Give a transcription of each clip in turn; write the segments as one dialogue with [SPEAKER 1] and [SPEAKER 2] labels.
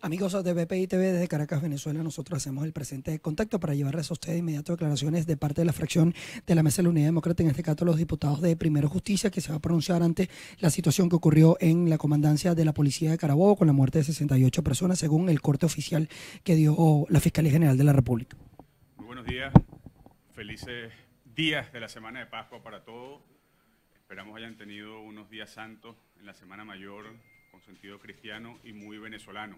[SPEAKER 1] Amigos de BPI TV desde Caracas, Venezuela, nosotros hacemos el presente contacto para llevarles a ustedes de inmediato declaraciones de parte de la fracción de la Mesa de la Unidad Demócrata, en este caso los diputados de Primero Justicia, que se va a pronunciar ante la situación que ocurrió en la comandancia de la Policía de Carabobo con la muerte de 68 personas, según el corte oficial que dio la Fiscalía General de la República.
[SPEAKER 2] Muy buenos días, felices días de la Semana de Pascua para todos. Esperamos hayan tenido unos días santos en la Semana Mayor con sentido cristiano y muy venezolano.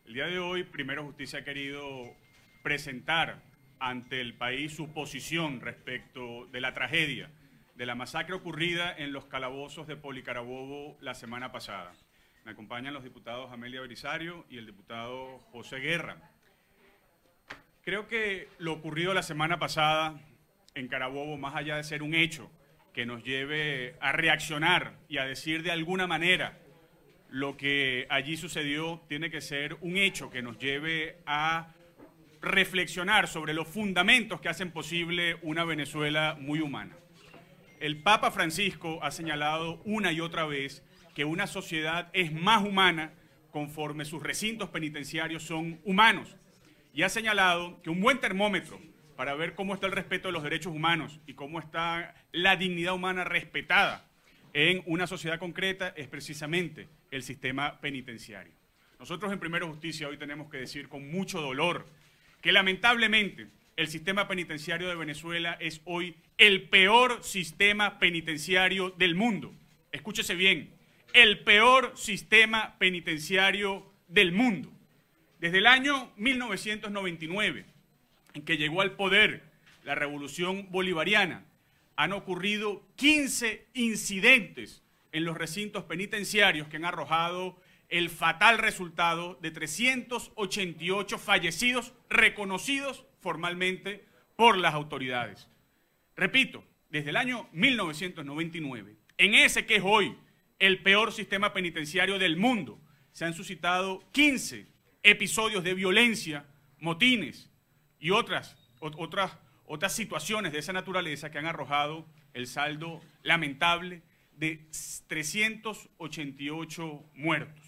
[SPEAKER 2] El día de hoy, Primero Justicia ha querido presentar ante el país su posición respecto de la tragedia, de la masacre ocurrida en los calabozos de Policarabobo la semana pasada. Me acompañan los diputados Amelia Belisario y el diputado José Guerra. Creo que lo ocurrido la semana pasada en Carabobo, más allá de ser un hecho que nos lleve a reaccionar y a decir de alguna manera lo que allí sucedió, tiene que ser un hecho que nos lleve a reflexionar sobre los fundamentos que hacen posible una Venezuela muy humana. El Papa Francisco ha señalado una y otra vez que una sociedad es más humana conforme sus recintos penitenciarios son humanos, y ha señalado que un buen termómetro para ver cómo está el respeto de los derechos humanos y cómo está la dignidad humana respetada en una sociedad concreta es precisamente el sistema penitenciario. Nosotros en Primero Justicia hoy tenemos que decir con mucho dolor que lamentablemente el sistema penitenciario de Venezuela es hoy el peor sistema penitenciario del mundo. Escúchese bien, el peor sistema penitenciario del mundo. Desde el año 1999, en que llegó al poder la Revolución Bolivariana, han ocurrido 15 incidentes en los recintos penitenciarios que han arrojado el fatal resultado de 388 fallecidos reconocidos formalmente por las autoridades. Repito, desde el año 1999, en ese que es hoy el peor sistema penitenciario del mundo, se han suscitado 15 episodios de violencia, motines y otras situaciones de esa naturaleza que han arrojado el saldo lamentable de 388 muertos.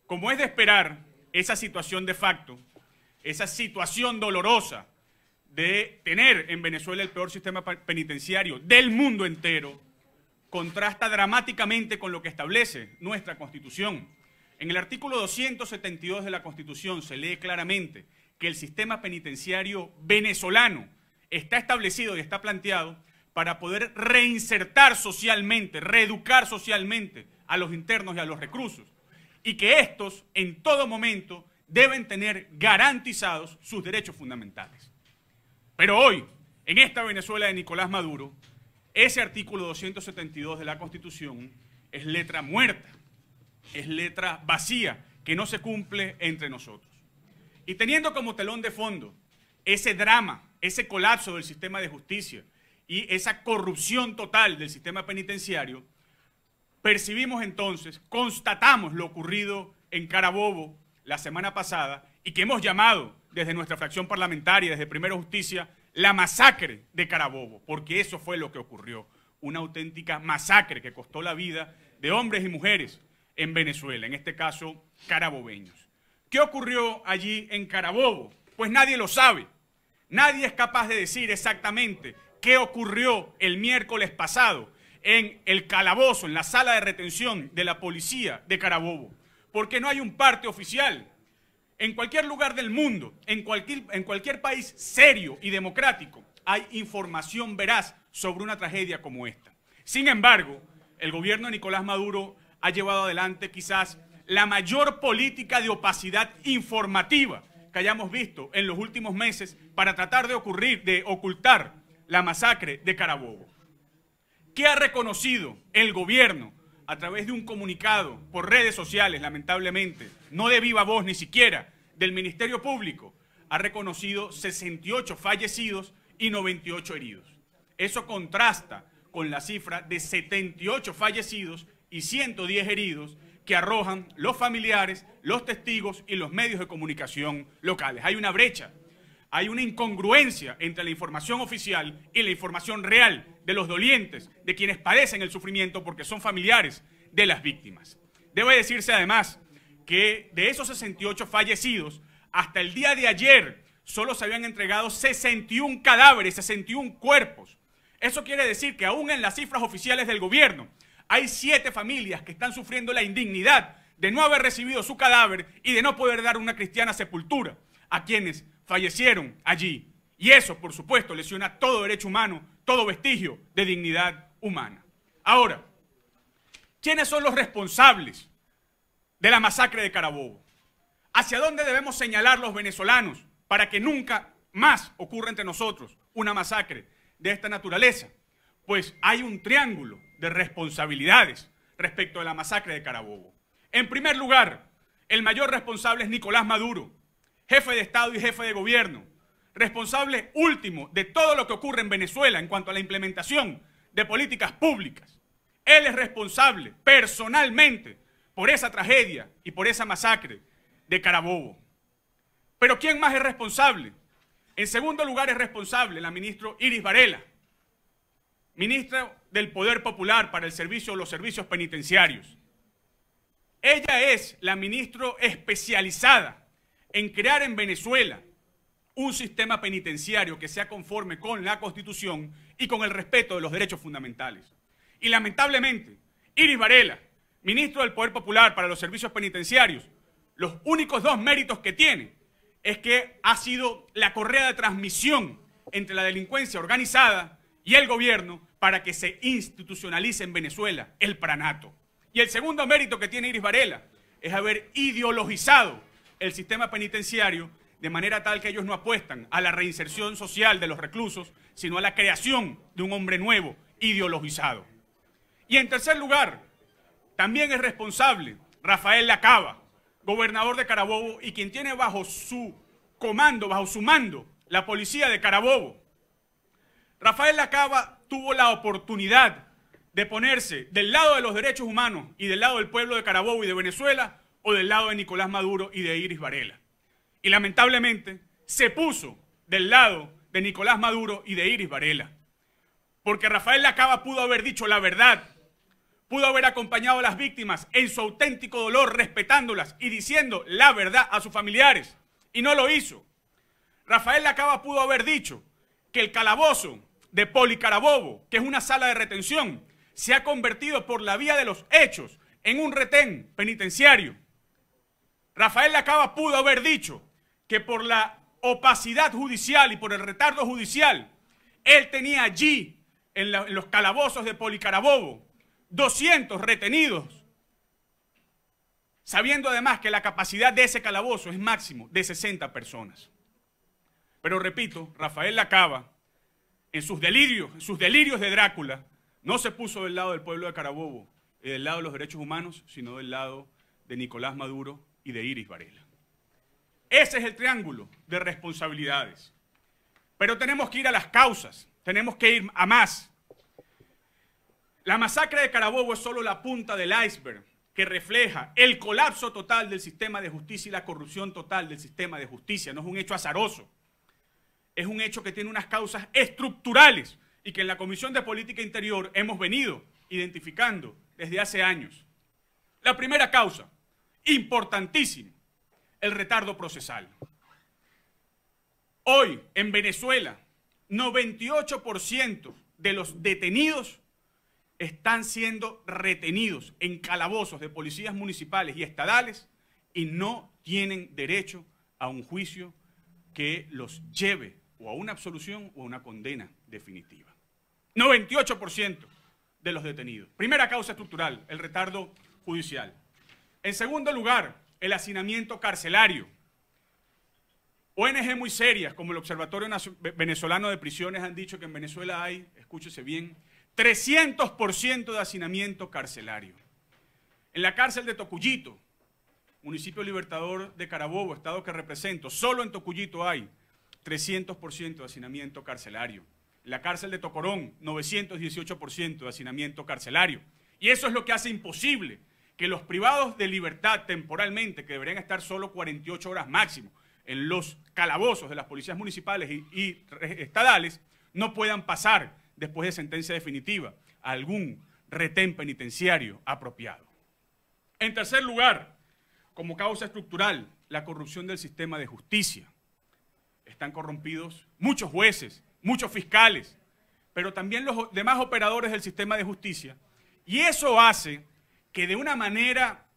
[SPEAKER 2] Como es de esperar, esa situación de facto, esa situación dolorosa de tener en Venezuela el peor sistema penitenciario del mundo entero, contrasta dramáticamente con lo que establece nuestra Constitución. En el artículo 272 de la Constitución se lee claramente que el sistema penitenciario venezolano está establecido y está planteado para poder reinsertar socialmente, reeducar socialmente a los internos y a los reclusos, y que estos en todo momento deben tener garantizados sus derechos fundamentales. Pero hoy, en esta Venezuela de Nicolás Maduro, ese artículo 272 de la Constitución es letra muerta, es letra vacía, que no se cumple entre nosotros. Y teniendo como telón de fondo ese drama, ese colapso del sistema de justicia y esa corrupción total del sistema penitenciario, percibimos entonces, constatamos lo ocurrido en Carabobo la semana pasada y que hemos llamado desde nuestra fracción parlamentaria, desde Primero Justicia, la masacre de Carabobo, porque eso fue lo que ocurrió, una auténtica masacre que costó la vida de hombres y mujeres en Venezuela, en este caso carabobeños. ¿Qué ocurrió allí en Carabobo? Pues nadie lo sabe. Nadie es capaz de decir exactamente qué ocurrió el miércoles pasado en el calabozo, en la sala de retención de la policía de Carabobo, porque no hay un parte oficial. En cualquier lugar del mundo, en cualquier país serio y democrático, hay información veraz sobre una tragedia como esta. Sin embargo, el gobierno de Nicolás Maduro ha llevado adelante quizás la mayor política de opacidad informativa que hayamos visto en los últimos meses para tratar de ocultar la masacre de Carabobo. ¿Qué ha reconocido el gobierno a través de un comunicado por redes sociales, lamentablemente, no de viva voz ni siquiera del Ministerio Público? Ha reconocido 68 fallecidos y 98 heridos. Eso contrasta con la cifra de 78 fallecidos y 110 heridos que arrojan los familiares, los testigos y los medios de comunicación locales. Hay una brecha, hay una incongruencia entre la información oficial y la información real de los dolientes, de quienes padecen el sufrimiento porque son familiares de las víctimas. Debe decirse además que de esos 68 fallecidos, hasta el día de ayer solo se habían entregado 61 cadáveres, 61 cuerpos. Eso quiere decir que aún en las cifras oficiales del gobierno hay 7 familias que están sufriendo la indignidad de no haber recibido su cadáver y de no poder dar una cristiana sepultura a quienes fallecieron allí. Y eso, por supuesto, lesiona todo derecho humano, todo vestigio de dignidad humana. Ahora, ¿quiénes son los responsables de la masacre de Carabobo? ¿Hacia dónde debemos señalar los venezolanos para que nunca más ocurra entre nosotros una masacre de esta naturaleza? Pues hay un triángulo de responsabilidades respecto a la masacre de Carabobo. En primer lugar, el mayor responsable es Nicolás Maduro, jefe de Estado y jefe de gobierno, responsable último de todo lo que ocurre en Venezuela en cuanto a la implementación de políticas públicas. Él es responsable personalmente por esa tragedia y por esa masacre de Carabobo. Pero ¿quién más es responsable? En segundo lugar es responsable la ministra Iris Varela, ministra del Poder Popular para los servicios penitenciarios. Ella es la ministra especializada en crear en Venezuela un sistema penitenciario que sea conforme con la Constitución y con el respeto de los derechos fundamentales. Y lamentablemente, Iris Varela, ministro del Poder Popular para los servicios penitenciarios, los únicos 2 méritos que tiene es que ha sido la correa de transmisión entre la delincuencia organizada y el gobierno para que se institucionalice en Venezuela el pranato. Y el segundo mérito que tiene Iris Varela es haber ideologizado el sistema penitenciario de manera tal que ellos no apuestan a la reinserción social de los reclusos, sino a la creación de un hombre nuevo, ideologizado. Y en tercer lugar, también es responsable Rafael Lacaba, gobernador de Carabobo y quien tiene bajo su comando, bajo su mando, la policía de Carabobo. Rafael Lacaba tuvo la oportunidad de ponerse del lado de los derechos humanos y del lado del pueblo de Carabobo y de Venezuela o del lado de Nicolás Maduro y de Iris Varela. Y lamentablemente se puso del lado de Nicolás Maduro y de Iris Varela. Porque Rafael Lacaba pudo haber dicho la verdad, pudo haber acompañado a las víctimas en su auténtico dolor, respetándolas y diciendo la verdad a sus familiares. Y no lo hizo. Rafael Lacaba pudo haber dicho que el calabozo de Policarabobo, que es una sala de retención, se ha convertido por la vía de los hechos en un retén penitenciario. Rafael Lacaba pudo haber dicho que por la opacidad judicial y por el retardo judicial, él tenía allí, en los calabozos de Policarabobo, 200 retenidos, sabiendo además que la capacidad de ese calabozo es máximo de 60 personas. Pero repito, Rafael Lacaba, en sus delirios de Drácula, no se puso del lado del pueblo de Carabobo y del lado de los derechos humanos, sino del lado de Nicolás Maduro y de Iris Varela. Ese es el triángulo de responsabilidades. Pero tenemos que ir a las causas, tenemos que ir a más. La masacre de Carabobo es solo la punta del iceberg que refleja el colapso total del sistema de justicia y la corrupción total del sistema de justicia. No es un hecho azaroso, es un hecho que tiene unas causas estructurales y que en la Comisión de Política Interior hemos venido identificando desde hace años. La primera causa, importantísima, el retardo procesal. Hoy, en Venezuela, 98% de los detenidos están siendo retenidos en calabozos de policías municipales y estadales y no tienen derecho a un juicio que los lleve o a una absolución o a una condena definitiva. 98% de los detenidos. Primera causa estructural, el retardo judicial. En segundo lugar, el hacinamiento carcelario. ONG muy serias como el Observatorio Venezolano de Prisiones han dicho que en Venezuela hay, escúchese bien, 300% de hacinamiento carcelario. En la cárcel de Tocuyito, municipio libertador de Carabobo, estado que represento, solo en Tocuyito hay 300% de hacinamiento carcelario. En la cárcel de Tocorón, 918% de hacinamiento carcelario. Y eso es lo que hace imposible que los privados de libertad temporalmente, que deberían estar solo 48 horas máximo en los calabozos de las policías municipales y estadales, no puedan pasar después de sentencia definitiva a algún retén penitenciario apropiado. En tercer lugar, como causa estructural la corrupción del sistema de justicia. Están corrompidos muchos jueces, muchos fiscales, pero también los demás operadores del sistema de justicia. Y eso hace que de una manera,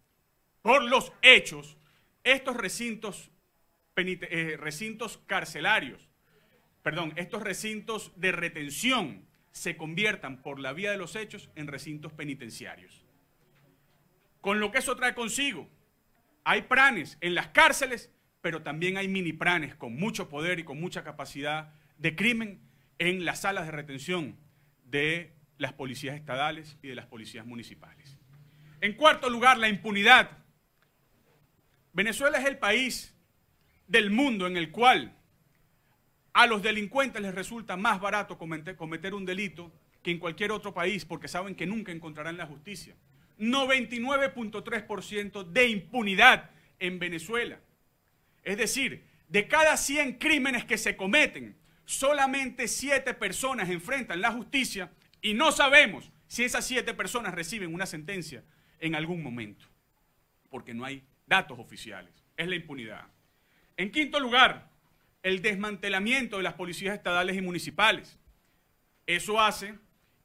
[SPEAKER 2] por los hechos, estos recintos estos recintos de retención se conviertan por la vía de los hechos en recintos penitenciarios. Con lo que eso trae consigo, hay pranes en las cárceles, pero también hay mini pranes con mucho poder y con mucha capacidad de crimen en las salas de retención de las policías estatales y de las policías municipales. En cuarto lugar, la impunidad. Venezuela es el país del mundo en el cual a los delincuentes les resulta más barato cometer un delito que en cualquier otro país porque saben que nunca encontrarán la justicia. 99.3% de impunidad en Venezuela. Es decir, de cada 100 crímenes que se cometen, solamente 7 personas enfrentan la justicia y no sabemos si esas 7 personas reciben una sentencia en algún momento, porque no hay datos oficiales. Es la impunidad. En quinto lugar, el desmantelamiento de las policías estatales y municipales. Eso hace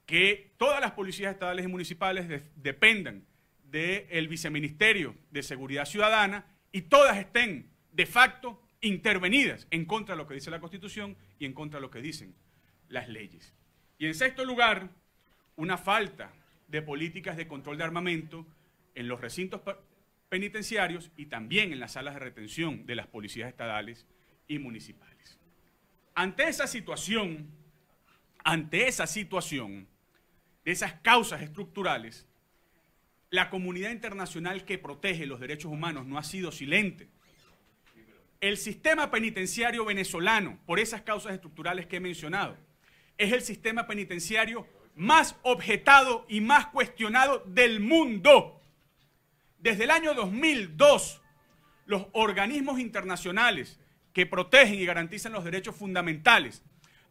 [SPEAKER 2] que todas las policías estatales y municipales dependan del Viceministerio de Seguridad Ciudadana y todas estén de facto intervenidas en contra de lo que dice la Constitución y en contra de lo que dicen las leyes. Y en sexto lugar, una falta de políticas de control de armamento en los recintos penitenciarios y también en las salas de retención de las policías estatales y municipales. Ante esa situación de esas causas estructurales, la comunidad internacional que protege los derechos humanos no ha sido silente. El sistema penitenciario venezolano, por esas causas estructurales que he mencionado, es el sistema penitenciario más objetado y más cuestionado del mundo. Desde el año 2002, los organismos internacionales que protegen y garantizan los derechos fundamentales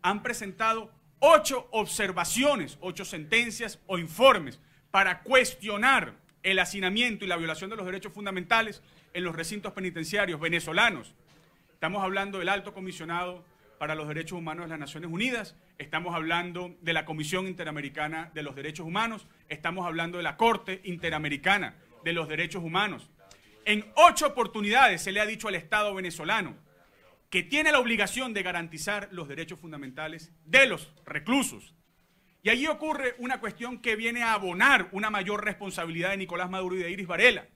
[SPEAKER 2] han presentado 8 observaciones, 8 sentencias o informes para cuestionar el hacinamiento y la violación de los derechos fundamentales en los recintos penitenciarios venezolanos. Estamos hablando del Alto Comisionado para los Derechos Humanos de las Naciones Unidas, estamos hablando de la Comisión Interamericana de los Derechos Humanos, estamos hablando de la Corte Interamericana de los Derechos Humanos. En 8 oportunidades se le ha dicho al Estado venezolano que tiene la obligación de garantizar los derechos fundamentales de los reclusos. Y allí ocurre una cuestión que viene a abonar una mayor responsabilidad de Nicolás Maduro y de Iris Varela.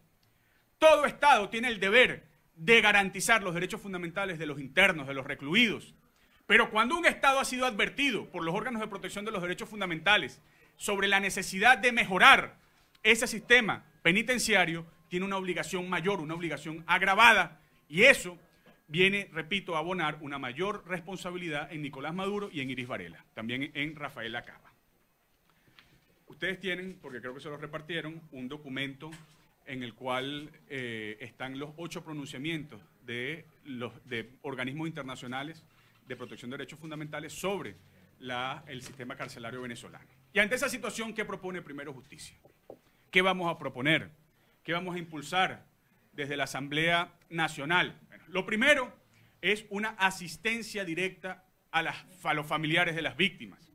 [SPEAKER 2] Todo Estado tiene el deber de garantizar los derechos fundamentales de los internos, de los recluidos. Pero cuando un Estado ha sido advertido por los órganos de protección de los derechos fundamentales sobre la necesidad de mejorar ese sistema penitenciario, tiene una obligación mayor, una obligación agravada, y eso viene, repito, a abonar una mayor responsabilidad en Nicolás Maduro y en Iris Varela, también en Rafael Lacaba. Ustedes tienen, porque creo que se los repartieron, un documento en el cual están los 8 pronunciamientos de organismos internacionales de protección de derechos fundamentales sobre el sistema carcelario venezolano. Y ante esa situación, ¿qué propone Primero Justicia? ¿Qué vamos a proponer? ¿Qué vamos a impulsar desde la Asamblea Nacional? Bueno, lo primero es una asistencia directa a los familiares de las víctimas.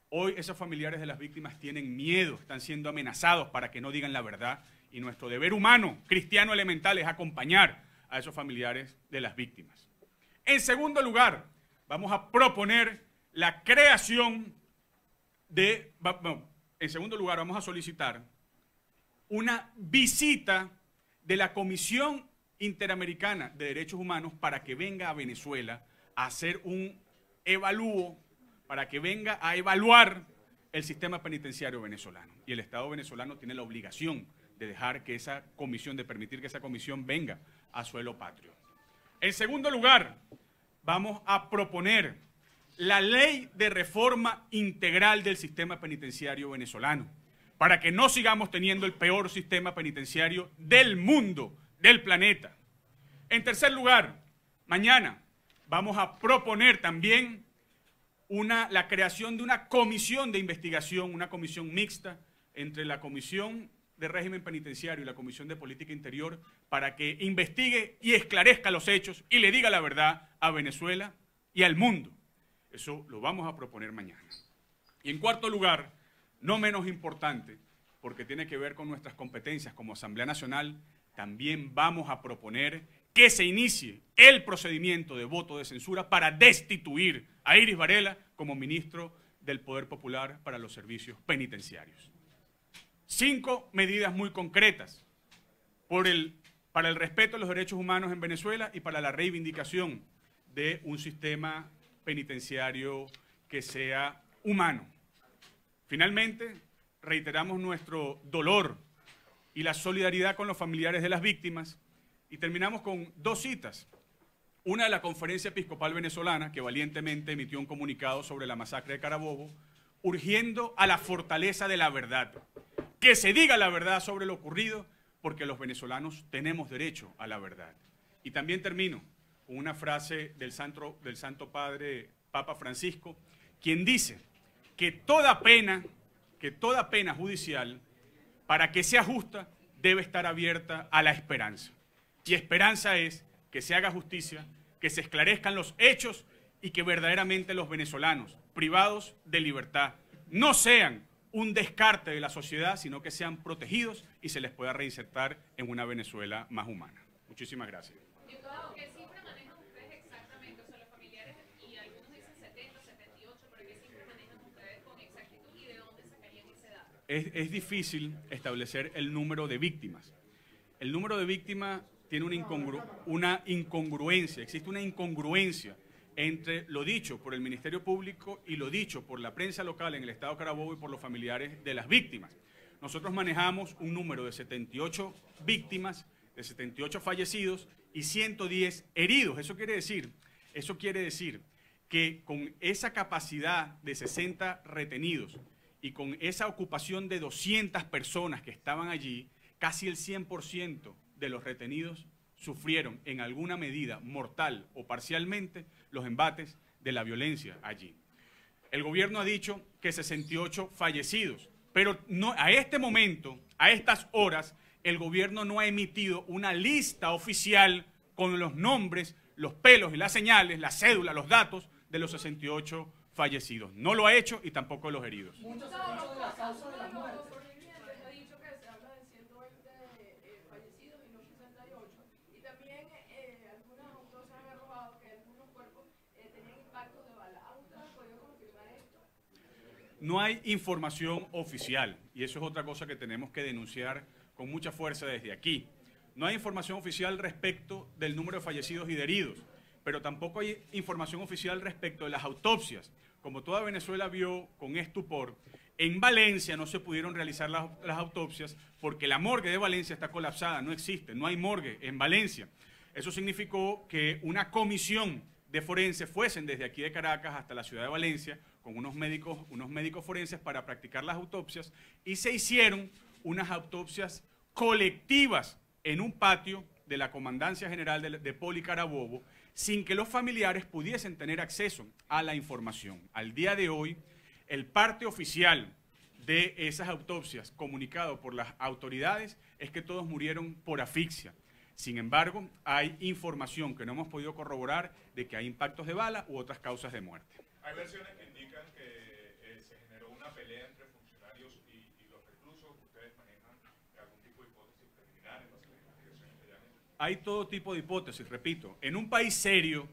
[SPEAKER 2] Hoy esos familiares de las víctimas tienen miedo, están siendo amenazados para que no digan la verdad, y nuestro deber humano, cristiano elemental, es acompañar a esos familiares de las víctimas. En segundo lugar, vamos a proponer la creación en segundo lugar, vamos a solicitar una visita de la Comisión Interamericana de Derechos Humanos para que venga a Venezuela a hacer un evalúo, para que venga a evaluar el sistema penitenciario venezolano. Y el Estado venezolano tiene la obligación de dejar que esa comisión, de permitir que esa comisión venga a suelo patrio. En segundo lugar, vamos a proponer la ley de reforma integral del sistema penitenciario venezolano, para que no sigamos teniendo el peor sistema penitenciario del mundo, del planeta. En tercer lugar, mañana vamos a proponer también la creación de una comisión de investigación, una comisión mixta entre la Comisión de Régimen Penitenciario y la Comisión de Política Interior para que investigue y esclarezca los hechos y le diga la verdad a Venezuela y al mundo. Eso lo vamos a proponer mañana. Y en cuarto lugar, no menos importante, porque tiene que ver con nuestras competencias como Asamblea Nacional, también vamos a proponer que se inicie el procedimiento de voto de censura para destituir a Iris Varela como ministro del Poder Popular para los Servicios Penitenciarios. 5 medidas muy concretas para el respeto de los derechos humanos en Venezuela y para la reivindicación de un sistema penitenciario que sea humano. Finalmente, reiteramos nuestro dolor y la solidaridad con los familiares de las víctimas y terminamos con 2 citas. Una de la Conferencia Episcopal Venezolana, que valientemente emitió un comunicado sobre la masacre de Carabobo, urgiendo a la fortaleza de la verdad. Que se diga la verdad sobre lo ocurrido, porque los venezolanos tenemos derecho a la verdad. Y también termino con una frase del Santo Padre Papa Francisco, quien dice que toda pena judicial, para que sea justa, debe estar abierta a la esperanza. Y esperanza es que se haga justicia, que se esclarezcan los hechos y que verdaderamente los venezolanos privados de libertad no sean un descarte de la sociedad, sino que sean protegidos y se les pueda reinsertar en una Venezuela más humana. Muchísimas gracias.
[SPEAKER 3] ¿Qué cifra manejan ustedes exactamente? O sea, los familiares, y algunos dicen 70, 78, pero ¿qué cifra manejan ustedes con exactitud y de dónde sacarían ese dato?
[SPEAKER 2] Es difícil establecer el número de víctimas. El número de víctimas tiene una incongruencia, existe una incongruencia entre lo dicho por el Ministerio Público y lo dicho por la prensa local en el Estado Carabobo y por los familiares de las víctimas. Nosotros manejamos un número de 78 víctimas, de 78 fallecidos y 110 heridos. Eso quiere decir que con esa capacidad de 60 retenidos y con esa ocupación de 200 personas que estaban allí, casi el 100% de los retenidos sufrieron en alguna medida mortal o parcialmente los embates de la violencia allí. El gobierno ha dicho que 68 fallecidos, pero no, a este momento, a estas horas, el gobierno no ha emitido una lista oficial con los nombres, los pelos y las señales, la cédula, los datos de los 68 fallecidos. No lo ha hecho y tampoco de los heridos.
[SPEAKER 4] Muchos han dicho de la causa de la muerte. Ha dicho que se habla de 120 fallecidos y no 68. Y también algunas autopsias han arrojado que algunos cuerpos tenían impactos de bala. ¿Usted ha podido confirmar esto?
[SPEAKER 2] No hay información oficial y eso es otra cosa que tenemos que denunciar con mucha fuerza desde aquí. No hay información oficial respecto del número de fallecidos y de heridos, pero tampoco hay información oficial respecto de las autopsias. Como toda Venezuela vio con estupor, en Valencia no se pudieron realizar las autopsias porque la morgue de Valencia está colapsada, no existe, no hay morgue en Valencia. Eso significó que una comisión de forenses fuesen desde aquí de Caracas hasta la ciudad de Valencia con unos médicos forenses para practicar las autopsias y se hicieron unas autopsias colectivas en un patio de la Comandancia General de Poli Carabobo sin que los familiares pudiesen tener acceso a la información. Al día de hoy, el parte oficial de esas autopsias comunicado por las autoridades es que todos murieron por asfixia. Sin embargo, hay información que no hemos podido corroborar de que hay impactos de bala u otras causas de muerte.
[SPEAKER 5] Hay versiones que indican que se generó una pelea entre funcionarios y los reclusos. ¿Ustedes manejan algún tipo de hipótesis preliminar en las investigaciones que ya han hecho?
[SPEAKER 2] Hay todo tipo de hipótesis, repito. En un país serio,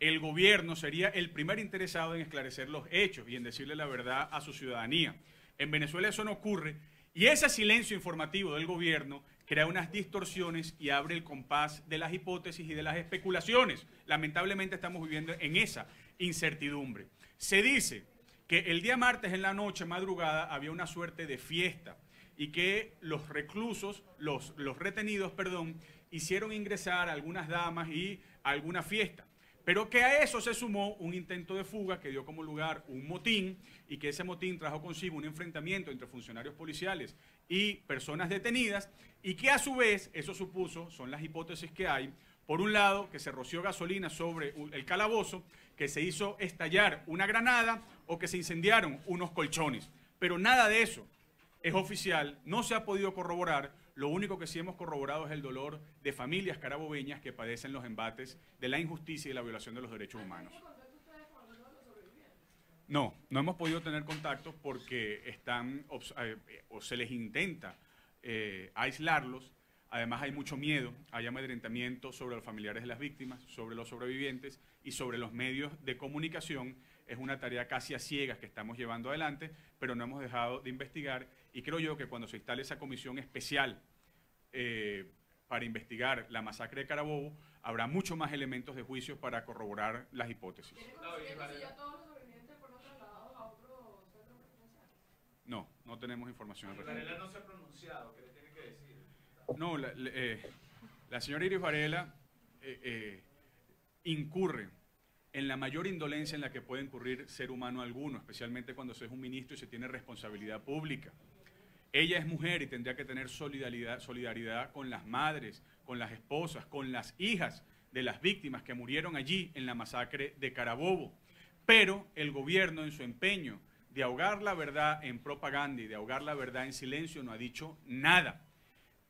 [SPEAKER 2] el gobierno sería el primer interesado en esclarecer los hechos y en decirle la verdad a su ciudadanía. En Venezuela eso no ocurre y ese silencio informativo del gobierno crea unas distorsiones y abre el compás de las hipótesis y de las especulaciones. Lamentablemente estamos viviendo en esa incertidumbre. Se dice que el día martes en la noche, madrugada, había una suerte de fiesta y que los reclusos, los retenidos, hicieron ingresar a algunas damas y a alguna fiesta. Pero que a eso se sumó un intento de fuga que dio como lugar un motín y que ese motín trajo consigo un enfrentamiento entre funcionarios policiales y personas detenidas y que a su vez eso supuso, son las hipótesis que hay, por un lado que se roció gasolina sobre el calabozo, que se hizo estallar una granada o que se incendiaron unos colchones. Pero nada de eso es oficial, no se ha podido corroborar. Lo único que sí hemos corroborado es el dolor de familias carabobeñas que padecen los embates de la injusticia y la violación de los derechos humanos. No, no hemos podido tener contacto porque están o se les intenta aislarlos. Además hay mucho miedo, hay amedrentamiento sobre los familiares de las víctimas, sobre los sobrevivientes y sobre los medios de comunicación. Es una tarea casi a ciegas que estamos llevando adelante, pero no hemos dejado de investigar y creo yo que cuando se instale esa comisión especial para investigar la masacre de Carabobo, habrá mucho más elementos de juicio para corroborar las hipótesis. No, no tenemos información al respecto.
[SPEAKER 6] Varela no se ha pronunciado, ¿qué le tiene que decir?
[SPEAKER 2] No, la señora Iris Varela incurre en la mayor indolencia en la que puede incurrir ser humano alguno, especialmente cuando se es un ministro y se tiene responsabilidad pública. Ella es mujer y tendría que tener solidaridad con las madres, con las esposas, con las hijas de las víctimas que murieron allí en la masacre de Carabobo. Pero el gobierno, en su empeño de ahogar la verdad en propaganda y de ahogar la verdad en silencio, no ha dicho nada.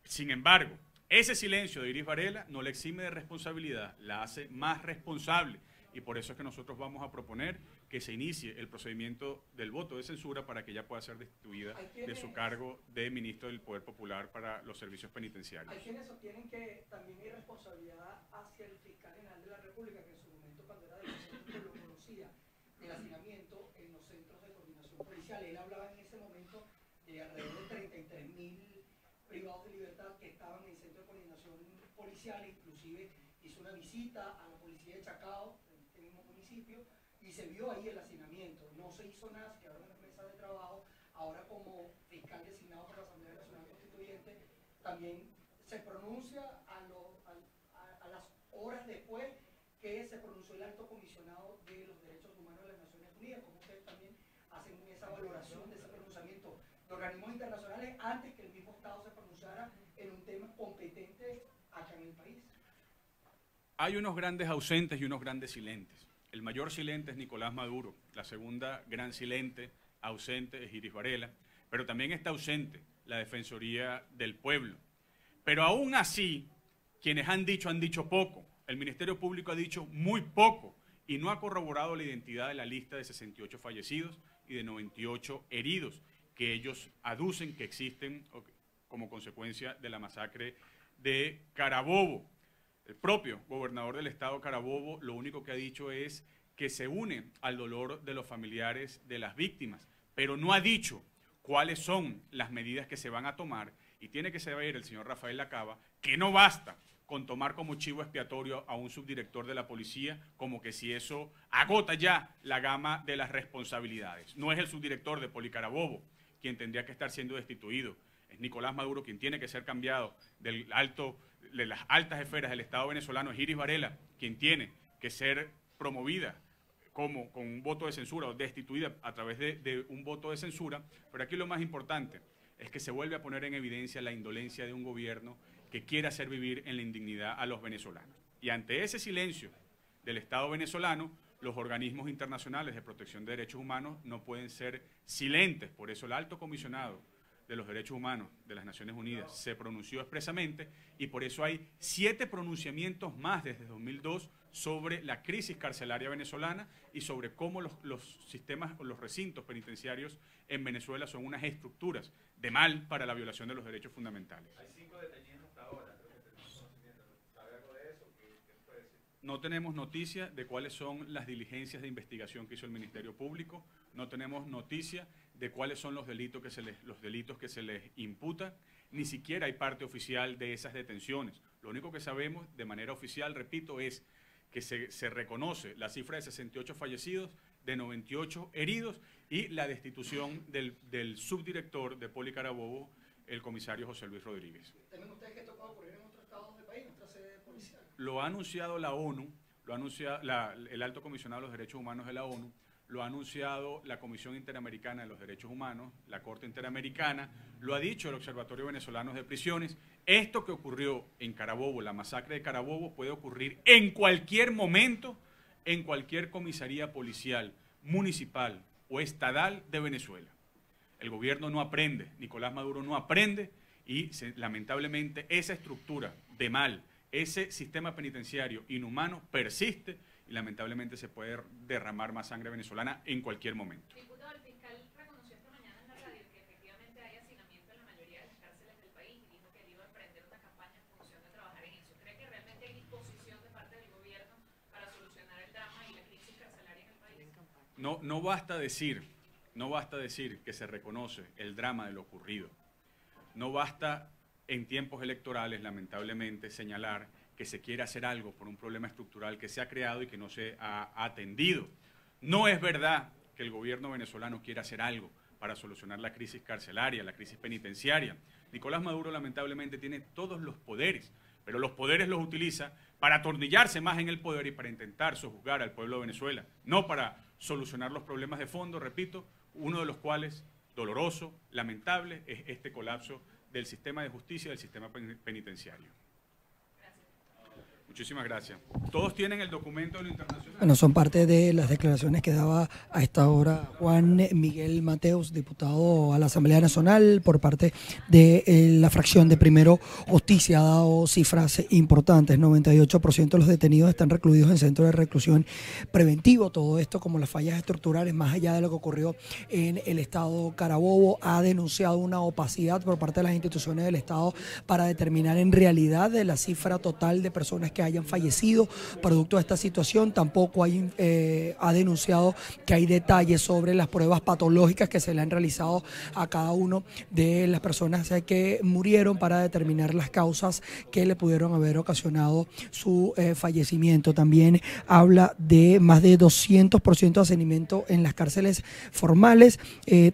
[SPEAKER 2] Sin embargo, ese silencio de Iris Varela no le exime de responsabilidad, la hace más responsable. Y por eso es que nosotros vamos a proponer que se inicie el procedimiento del voto de censura para que ella pueda ser destituida de su cargo de ministro del Poder Popular para los servicios penitenciarios.
[SPEAKER 1] Hay quienes sostienen que también hay responsabilidad hacia el fiscal general de la República, que en su momento, cuando era del centro, lo conocía, del hacinamiento en los centros de coordinación policial. Él hablaba en ese momento de alrededor de 33.000 privados de libertad que estaban en el centro de coordinación policial, inclusive hizo una visita a la policía de Chacao, en este mismo municipio, y se vio ahí el hacinamiento. No se hizo nada, se quedaron en las mesas de trabajo. Ahora, como fiscal designado por la Asamblea Nacional Constituyente, también se pronuncia a las horas después que se pronunció el alto comisionado de los derechos humanos de las Naciones Unidas. ¿Cómo ustedes también hacen esa valoración de ese pronunciamiento de organismos internacionales antes que el mismo Estado se pronunciara en un tema competente acá en el país?
[SPEAKER 2] Hay unos grandes ausentes y unos grandes silentes. El mayor silente es Nicolás Maduro, la segunda gran silente, ausente es Iris Varela, pero también está ausente la Defensoría del Pueblo. Pero aún así, quienes han dicho poco. El Ministerio Público ha dicho muy poco y no ha corroborado la identidad de la lista de 68 fallecidos y de 98 heridos que ellos aducen que existen como consecuencia de la masacre de Carabobo. El propio gobernador del estado Carabobo lo único que ha dicho es que se une al dolor de los familiares de las víctimas, pero no ha dicho cuáles son las medidas que se van a tomar y tiene que saber el señor Rafael Lacaba que no basta con tomar como chivo expiatorio a un subdirector de la policía, como que si eso agota ya la gama de las responsabilidades. No es el subdirector de Policarabobo quien tendría que estar siendo destituido, es Nicolás Maduro quien tiene que ser cambiado de las altas esferas del Estado venezolano, es Iris Varela quien tiene que ser promovida con un voto de censura o destituida a través de un voto de censura, pero aquí lo más importante es que se vuelve a poner en evidencia la indolencia de un gobierno que quiere hacer vivir en la indignidad a los venezolanos. Y ante ese silencio del Estado venezolano, los organismos internacionales de protección de derechos humanos no pueden ser silentes. Por eso el alto comisionado de los derechos humanos de las Naciones Unidas se pronunció expresamente y por eso hay 7 pronunciamientos más desde 2002 sobre la crisis carcelaria venezolana y sobre cómo los sistemas o los recintos penitenciarios en Venezuela son unas estructuras de mal para la violación de los derechos fundamentales.
[SPEAKER 6] Hay 5 detenidos hasta ahora, creo que tenemos conocimiento. ¿Sabe algo de eso? ¿Qué puede decir?
[SPEAKER 2] No tenemos noticia de cuáles son las diligencias de investigación que hizo el Ministerio Público, no tenemos noticia de cuáles son los delitos que se les imputa, ni siquiera hay parte oficial de esas detenciones. Lo único que sabemos de manera oficial, repito, es que se reconoce la cifra de 68 fallecidos, de 98 heridos y la destitución del subdirector de Policarabobo, el comisario José Luis Rodríguez.
[SPEAKER 1] ¿Temen ustedes que esto pueda ocurrir en otros estados del país, en otra sede policial?
[SPEAKER 2] Lo ha anunciado la ONU, lo ha anunciado el alto comisionado de los derechos humanos de la ONU, lo ha anunciado la Comisión Interamericana de los Derechos Humanos, la Corte Interamericana, lo ha dicho el Observatorio Venezolano de Prisiones. Esto que ocurrió en Carabobo, la masacre de Carabobo, puede ocurrir en cualquier momento, en cualquier comisaría policial, municipal o estatal de Venezuela. El gobierno no aprende, Nicolás Maduro no aprende y lamentablemente esa estructura de mal, ese sistema penitenciario inhumano persiste y lamentablemente se puede derramar más sangre venezolana en cualquier momento.
[SPEAKER 3] Diputado, el fiscal reconoció esta mañana en la radio que efectivamente hay hacinamiento en la mayoría de las cárceles del país y dijo que él iba a emprender una campaña en función de trabajar en eso. ¿Cree que realmente hay disposición de parte del gobierno para solucionar el drama y la crisis carcelaria en el país?
[SPEAKER 2] No basta decir que se reconoce el drama de lo ocurrido. No basta en tiempos electorales, lamentablemente, señalar que se quiere hacer algo por un problema estructural que se ha creado y que no se ha atendido. No es verdad que el gobierno venezolano quiera hacer algo para solucionar la crisis carcelaria, la crisis penitenciaria. Nicolás Maduro lamentablemente tiene todos los poderes, pero los poderes los utiliza para atornillarse más en el poder y para intentar sojuzgar al pueblo de Venezuela, no para solucionar los problemas de fondo, repito, uno de los cuales, doloroso, lamentable, es este colapso del sistema de justicia y del sistema penitenciario. Muchísimas gracias. ¿Todos tienen el documento de lo internacional?
[SPEAKER 1] Bueno, son parte de las declaraciones que daba a esta hora Juan Miguel Mateos, diputado a la Asamblea Nacional, por parte de la fracción de Primero Justicia. Ha dado cifras importantes, 98% de los detenidos están recluidos en centros de reclusión preventivo. Todo esto, como las fallas estructurales, más allá de lo que ocurrió en el estado Carabobo, ha denunciado una opacidad por parte de las instituciones del Estado para determinar en realidad la cifra total de personas que hayan fallecido producto de esta situación. Tampoco ha denunciado que hay detalles sobre las pruebas patológicas que se le han realizado a cada uno de las personas que murieron para determinar las causas que le pudieron haber ocasionado su fallecimiento. También habla de más de 200% de hacinamiento en las cárceles formales.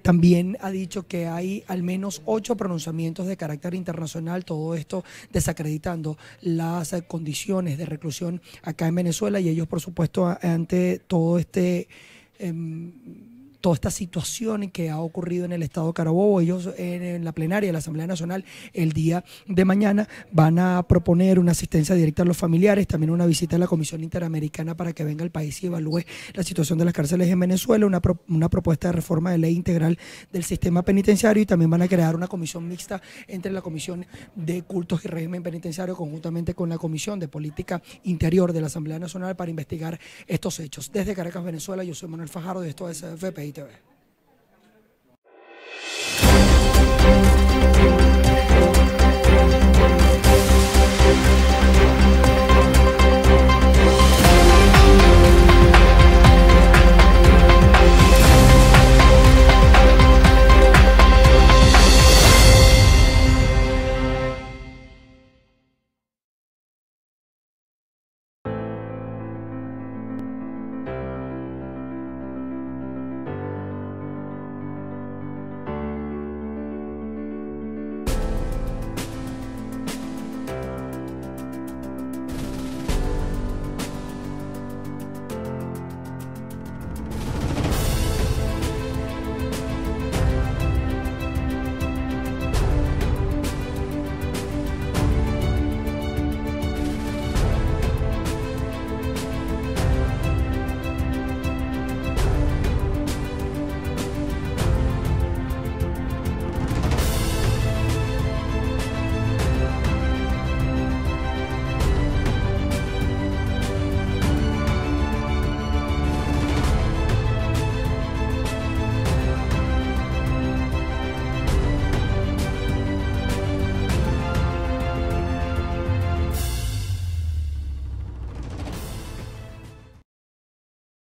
[SPEAKER 1] También ha dicho que hay al menos 8 pronunciamientos de carácter internacional, todo esto desacreditando las condiciones de reclusión acá en Venezuela, y ellos, por supuesto, ante todo toda esta situación que ha ocurrido en el estado Carabobo, ellos en la plenaria de la Asamblea Nacional el día de mañana van a proponer una asistencia directa a los familiares, también una visita a la Comisión Interamericana para que venga al país y evalúe la situación de las cárceles en Venezuela, una propuesta de reforma de ley integral del sistema penitenciario, y también van a crear una comisión mixta entre la Comisión de Cultos y Régimen Penitenciario conjuntamente con la Comisión de Política Interior de la Asamblea Nacional para investigar estos hechos. Desde Caracas, Venezuela, yo soy Manuel Fajardo y esto es VPI TV.